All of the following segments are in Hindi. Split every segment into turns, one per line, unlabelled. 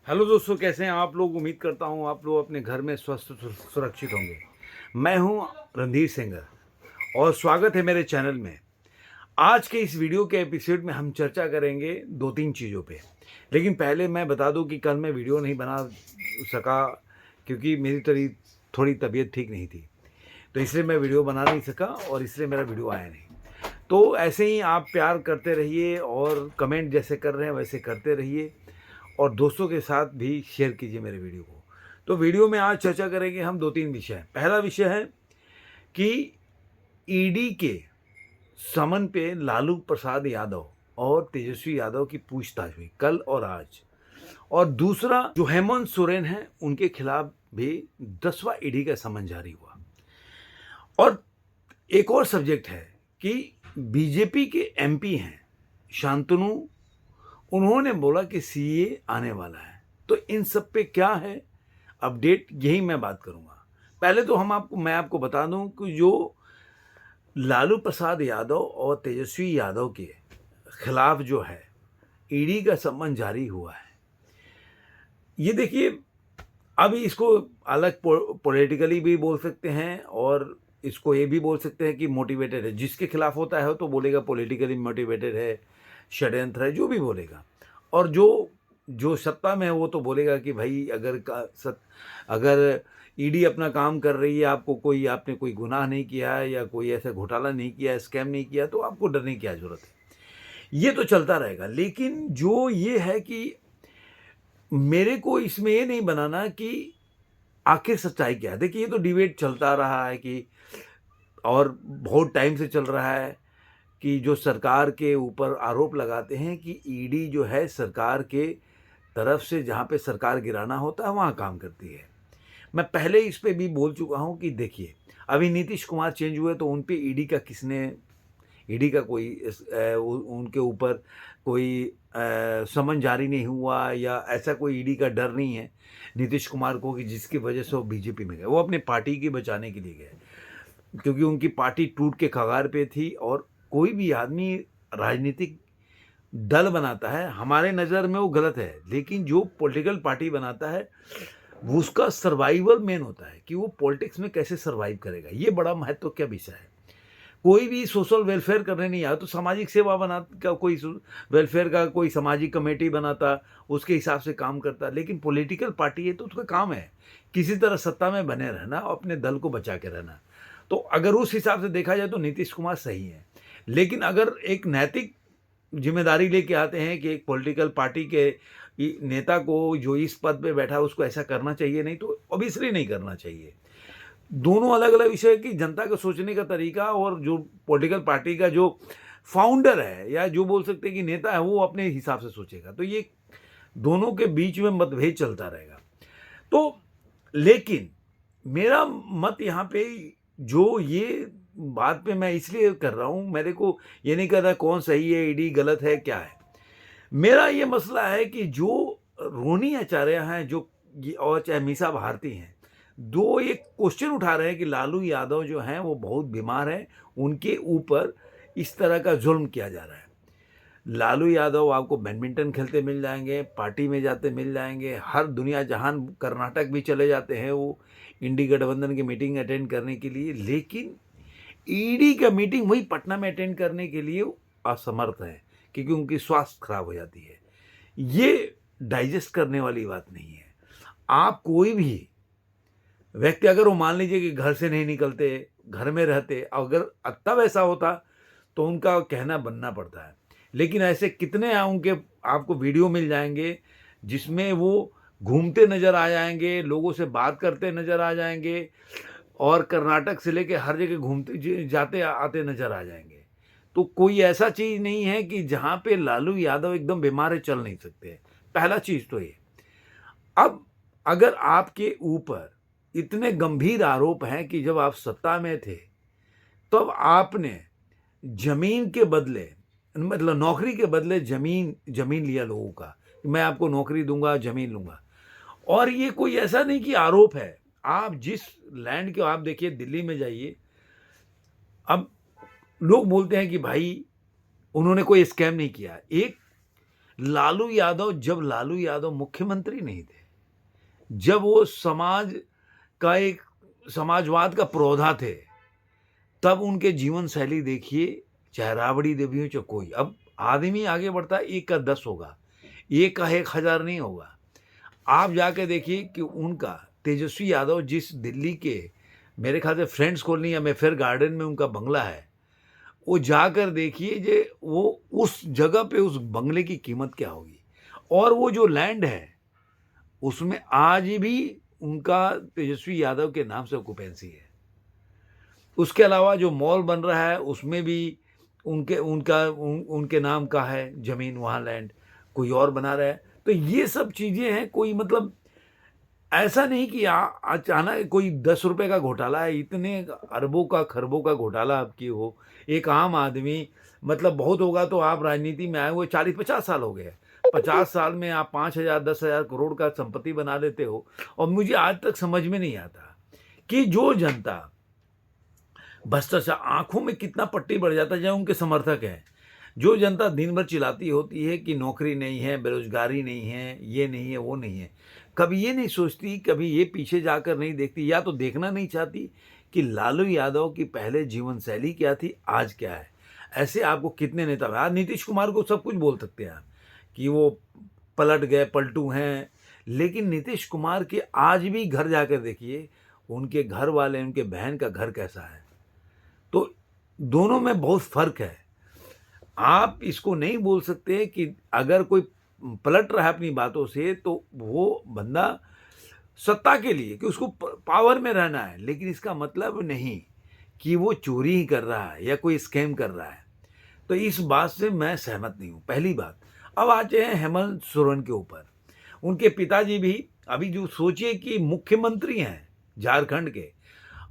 हेलो दोस्तों, कैसे हैं आप लोग। उम्मीद करता हूं आप लोग अपने घर में स्वस्थ सुरक्षित होंगे। मैं हूं रणधीर सिंगर और स्वागत है मेरे चैनल में। आज के इस वीडियो के एपिसोड में हम चर्चा करेंगे दो तीन चीज़ों पे। लेकिन पहले मैं बता दूं कि कल मैं वीडियो नहीं बना सका क्योंकि मेरी थोड़ी तबीयत ठीक नहीं थी, तो इसलिए मैं वीडियो बना नहीं सका और इसलिए मेरा वीडियो आया नहीं। तो ऐसे ही आप प्यार करते रहिए और कमेंट जैसे कर रहे हैं वैसे करते रहिए और दोस्तों के साथ भी शेयर कीजिए मेरे वीडियो को। तो वीडियो में आज चर्चा करेंगे हम दो तीन विषय। पहला विषय है कि ईडी के समन पे लालू प्रसाद यादव और तेजस्वी यादव की पूछताछ हुई कल और आज। और दूसरा जो हेमंत सोरेन है उनके खिलाफ भी 10वां ईडी का समन जारी हुआ। और एक और सब्जेक्ट है कि बीजेपी के एमपी हैं शांतनु, उन्होंने बोला कि सीए आने वाला है। तो इन सब पे क्या है अपडेट, यही मैं बात करूंगा। पहले तो मैं आपको बता दूं कि जो लालू प्रसाद यादव और तेजस्वी यादव के खिलाफ जो है ईडी का समन जारी हुआ है, ये देखिए, अभी इसको अलग पॉलिटिकली भी बोल सकते हैं और इसको ये भी बोल सकते हैं कि मोटिवेटेड है। जिसके खिलाफ होता है तो बोलेगा पॉलिटिकली मोटिवेटेड है, षड्यंत्र है, जो भी बोलेगा। और जो जो सत्ता में है वो तो बोलेगा कि भाई अगर ईडी अपना काम कर रही है, आपने कोई गुनाह नहीं किया है या कोई ऐसा घोटाला नहीं किया है, स्कैम नहीं किया, तो आपको डरने की क्या जरूरत है। ये तो चलता रहेगा। लेकिन जो ये है कि मेरे को इसमें ये नहीं बनाना कि आखिर सच्चाई क्या है। देखिए, ये तो डिबेट चलता रहा है कि, और बहुत टाइम से चल रहा है कि जो सरकार के ऊपर आरोप लगाते हैं कि ईडी जो है सरकार के तरफ से जहाँ पे सरकार गिराना होता है वहाँ काम करती है। मैं पहले इस पे भी बोल चुका हूँ कि देखिए, अभी नीतीश कुमार चेंज हुए तो उन पे ईडी का कोई उनके ऊपर कोई समन जारी नहीं हुआ या ऐसा कोई ईडी का डर नहीं है नीतीश कुमार को कि जिसकी वजह से वो बीजेपी में गए। वो अपने पार्टी की बचाने के लिए गए क्योंकि उनकी पार्टी टूट के कगार पे थी। और कोई भी आदमी राजनीतिक दल बनाता है, हमारे नज़र में वो गलत है, लेकिन जो पॉलिटिकल पार्टी बनाता है वो उसका सर्वाइवल मेन होता है कि वो पॉलिटिक्स में कैसे सर्वाइव करेगा। ये बड़ा महत्व क्या विषय है। कोई भी सोशल वेलफेयर करने नहीं आया तो सामाजिक सेवा बना का कोई वेलफेयर का कोई सामाजिक कमेटी बनाता, उसके हिसाब से काम करता। लेकिन पॉलिटिकल पार्टी है तो उसका काम है किसी तरह सत्ता में बने रहना और अपने दल को बचा के रहना। तो अगर उस हिसाब से देखा जाए तो नीतीश कुमार सही है। लेकिन अगर एक नैतिक जिम्मेदारी लेके आते हैं कि एक पॉलिटिकल पार्टी के नेता को जो इस पद पे बैठा है उसको ऐसा करना चाहिए, नहीं तो ऑब्वियसली नहीं करना चाहिए। दोनों अलग अलग विषय की जनता का सोचने का तरीका और जो पॉलिटिकल पार्टी का जो फाउंडर है या जो बोल सकते हैं कि नेता है वो अपने हिसाब से सोचेगा। तो ये दोनों के बीच में मतभेद चलता रहेगा। तो लेकिन मेरा मत यहाँ पे, जो ये बात पे मैं इसलिए कर रहा हूँ, मेरे को ये नहीं कर रहा कौन सही है ईडी गलत है क्या है। मेरा ये मसला है कि जो रोनी आचार्य हैं जो और चाहे मीसा भारती हैं, दो एक क्वेश्चन उठा रहे हैं कि लालू यादव जो हैं वो बहुत बीमार हैं, उनके ऊपर इस तरह का जुल्म किया जा रहा है। लालू यादव आपको बैडमिंटन खेलते मिल जाएंगे, पार्टी में जाते मिल जाएंगे, हर दुनिया जहान, कर्नाटक भी चले जाते हैं वो इंडी गठबंधन की मीटिंग अटेंड करने के लिए। लेकिन ईडी का मीटिंग वही पटना में अटेंड करने के लिए असमर्थ है क्योंकि उनकी स्वास्थ्य खराब हो जाती है। ये डाइजेस्ट करने वाली बात नहीं है। आप कोई भी व्यक्ति, अगर वो मान लीजिए कि घर से नहीं निकलते, घर में रहते, अगर तब ऐसा होता तो उनका कहना बनना पड़ता है। लेकिन ऐसे कितने उनके आपको वीडियो मिल जाएंगे जिसमें वो घूमते नजर आ जाएंगे, लोगों से बात करते नजर आ जाएंगे और कर्नाटक से लेके हर जगह घूमते जाते आते नजर आ जाएंगे। तो कोई ऐसा चीज नहीं है कि जहां पे लालू यादव एकदम बीमार है, चल नहीं सकते। पहला चीज तो ये। अब अगर आपके ऊपर इतने गंभीर आरोप हैं कि जब आप सत्ता में थे तब आपने जमीन के बदले, मतलब नौकरी के बदले जमीन लिया लोगों का, मैं आपको नौकरी दूंगा, जमीन लूंगा। और ये कोई ऐसा नहीं कि आरोप है। आप जिस लैंड के, आप देखिए दिल्ली में जाइए, अब लोग बोलते हैं कि भाई उन्होंने कोई स्कैम नहीं किया। एक जब लालू यादव मुख्यमंत्री नहीं थे, जब वो समाज का एक समाजवाद का पौधा थे, तब उनके जीवन शैली देखिए, चाहे राबड़ी देवी हो चाहे कोई। अब आदमी आगे बढ़ता है, 1 का 10 होगा, 1 का 1000 नहीं होगा। आप जाके देखिए कि उनका तेजस्वी यादव जिस दिल्ली के मेरे ख्याल से फ्रेंड्स कॉलोनी या मैफेयर गार्डन में उनका बंगला है, वो जाकर देखिए जे वो उस जगह पे उस बंगले की कीमत क्या होगी। और वो जो लैंड है, उसमें आज भी उनका तेजस्वी यादव के नाम से ऑक्यूपेंसी है। उसके अलावा जो मॉल बन रहा है, उसमें भी उनके नाम का है ज़मीन, वहाँ लैंड, कोई और बना रहा है। तो ये सब चीज़ें हैं, कोई मतलब ऐसा नहीं कि अचानक कोई 10 रुपए का घोटाला है, इतने अरबों का खरबों का घोटाला आप किए हो। एक आम आदमी, मतलब बहुत होगा तो आप राजनीति में आए हुए 40-50 साल हो गए। 50 साल में आप 5,000 10,000 करोड़ का संपत्ति बना लेते हो। और मुझे आज तक समझ में नहीं आता कि जो जनता भ्रष्टाचार, आंखों में कितना पट्टी बढ़ जाता है जब उनके समर्थक हैं। जो जनता दिन भर चिल्लाती होती है कि नौकरी नहीं है, बेरोजगारी नहीं है, ये नहीं है, वो नहीं है, कभी ये नहीं सोचती, कभी ये पीछे जाकर नहीं देखती, या तो देखना नहीं चाहती कि लालू यादव की पहले जीवन शैली क्या थी, आज क्या है। ऐसे आपको कितने नेता, आज नीतीश कुमार को सब कुछ बोल सकते हैं आप कि वो पलट गए, पलटू हैं, लेकिन नीतीश कुमार के आज भी घर जाकर देखिए, उनके घर वाले, उनके बहन का घर कैसा है। तो दोनों में बहुत फर्क है। आप इसको नहीं बोल सकते कि अगर कोई पलट रहा है अपनी बातों से तो वो बंदा सत्ता के लिए, कि उसको पावर में रहना है, लेकिन इसका मतलब नहीं कि वो चोरी ही कर रहा है या कोई स्कैम कर रहा है। तो इस बात से मैं सहमत नहीं हूँ, पहली बात। अब आते हैं हेमंत सोरेन के ऊपर। उनके पिताजी भी अभी, जो सोचिए कि मुख्यमंत्री हैं झारखंड के,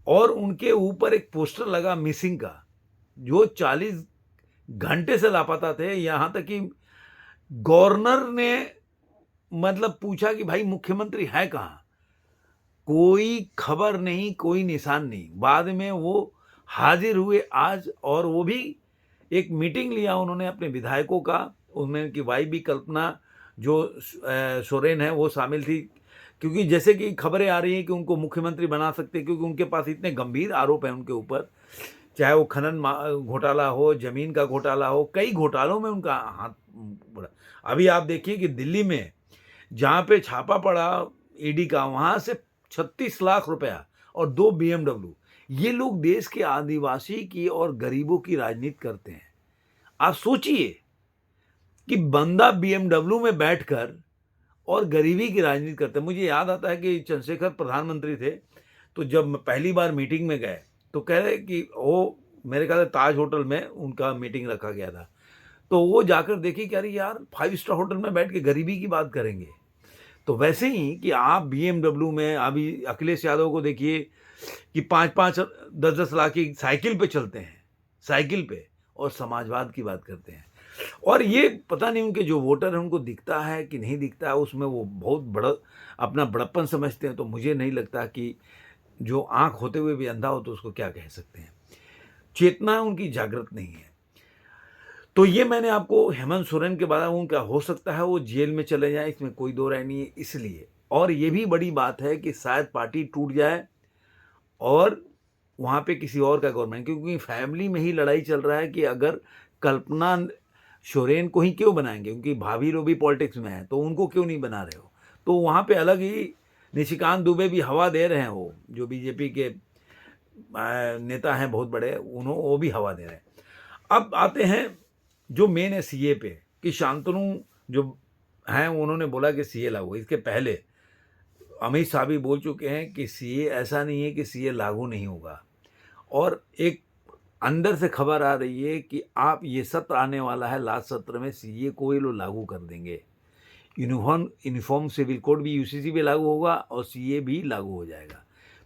और उनके ऊपर एक पोस्टर लगा मिसिंग का, जो 40 घंटे से लापता थे। यहाँ तक कि गवर्नर ने मतलब पूछा कि भाई मुख्यमंत्री है कहाँ, कोई खबर नहीं, कोई निशान नहीं। बाद में वो हाजिर हुए आज, और वो भी एक मीटिंग लिया उन्होंने अपने विधायकों का। उनमें उनकी वाइफ भी, कल्पना जो सोरेन है, वो शामिल थी, क्योंकि जैसे कि खबरें आ रही हैं कि उनको मुख्यमंत्री बना सकते हैं, क्योंकि उनके पास इतने गंभीर आरोप हैं उनके ऊपर, चाहे वो खनन घोटाला हो, जमीन का घोटाला हो, कई घोटालों में उनका हाथ पड़ा। अभी आप देखिए कि दिल्ली में जहाँ पे छापा पड़ा ईडी का, वहाँ से 36 लाख रुपया और 2 BMW। ये लोग देश के आदिवासी की और गरीबों की राजनीति करते हैं। आप सोचिए कि बंदा BMW में बैठकर और गरीबी की राजनीति करते हैं। मुझे याद आता है कि चंद्रशेखर प्रधानमंत्री थे, तो जब पहली बार मीटिंग में गए तो कह रहे कि वो, मेरे ख्याल से ताज होटल में उनका मीटिंग रखा गया था, तो वो जाकर देखी कि अरे यार 5 स्टार होटल में बैठ के गरीबी की बात करेंगे। तो वैसे ही कि आप BMW में, अभी अखिलेश यादव को देखिए कि 5-5 10-10 लाख की साइकिल पे चलते हैं, साइकिल पे, और समाजवाद की बात करते हैं। और ये पता नहीं उनके जो वोटर हैं उनको दिखता है कि नहीं दिखता है, उसमें वो बहुत बड़ा अपना बड़प्पन समझते हैं। तो मुझे नहीं लगता कि जो आँख होते हुए भी अंधा हो तो उसको क्या कह सकते हैं। चेतना उनकी जागृत नहीं है। तो ये मैंने आपको हेमंत सोरेन के बारे में, उनका हो सकता है वो जेल में चले जाए, इसमें कोई दो राय नहीं है, इसलिए। और ये भी बड़ी बात है कि शायद पार्टी टूट जाए और वहाँ पे किसी और का गवर्नमेंट, क्योंकि फैमिली में ही लड़ाई चल रहा है कि अगर कल्पना सोरेन को ही क्यों बनाएंगे, क्योंकि भाभी लोग भी पॉलिटिक्स में है, तो उनको क्यों नहीं बना रहे हो। तो वहाँ पे अलग ही निशिकांत दुबे भी हवा दे रहे हैं, वो जो बीजेपी के नेता हैं बहुत बड़े, वो भी हवा दे रहे हैं। अब आते हैं जो मेन है सीए पे, कि शांतनु जो हैं उन्होंने बोला कि सीए लागू। इसके पहले अमित शाह भी बोल चुके हैं कि सीए, ऐसा नहीं है कि सीए लागू नहीं होगा। और एक अंदर से खबर आ रही है कि आप, ये सत्र आने वाला है, लास्ट सत्र में सीए को ये लोग लागू कर देंगे। यूनिफॉर्म सिविल कोड भी यूसीसी पे लागू होगा और सीए भी लागू हो जाएगा।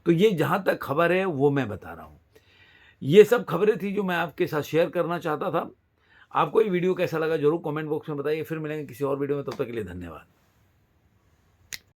तो ये जहाँ तक खबर है वो मैं बता रहा हूँ। ये सब खबरें थी जो मैं आपके साथ शेयर करना चाहता था। आपको ये वीडियो कैसा लगा जरूर कमेंट बॉक्स में बताइए। फिर मिलेंगे किसी और वीडियो में, तब तक के लिए धन्यवाद।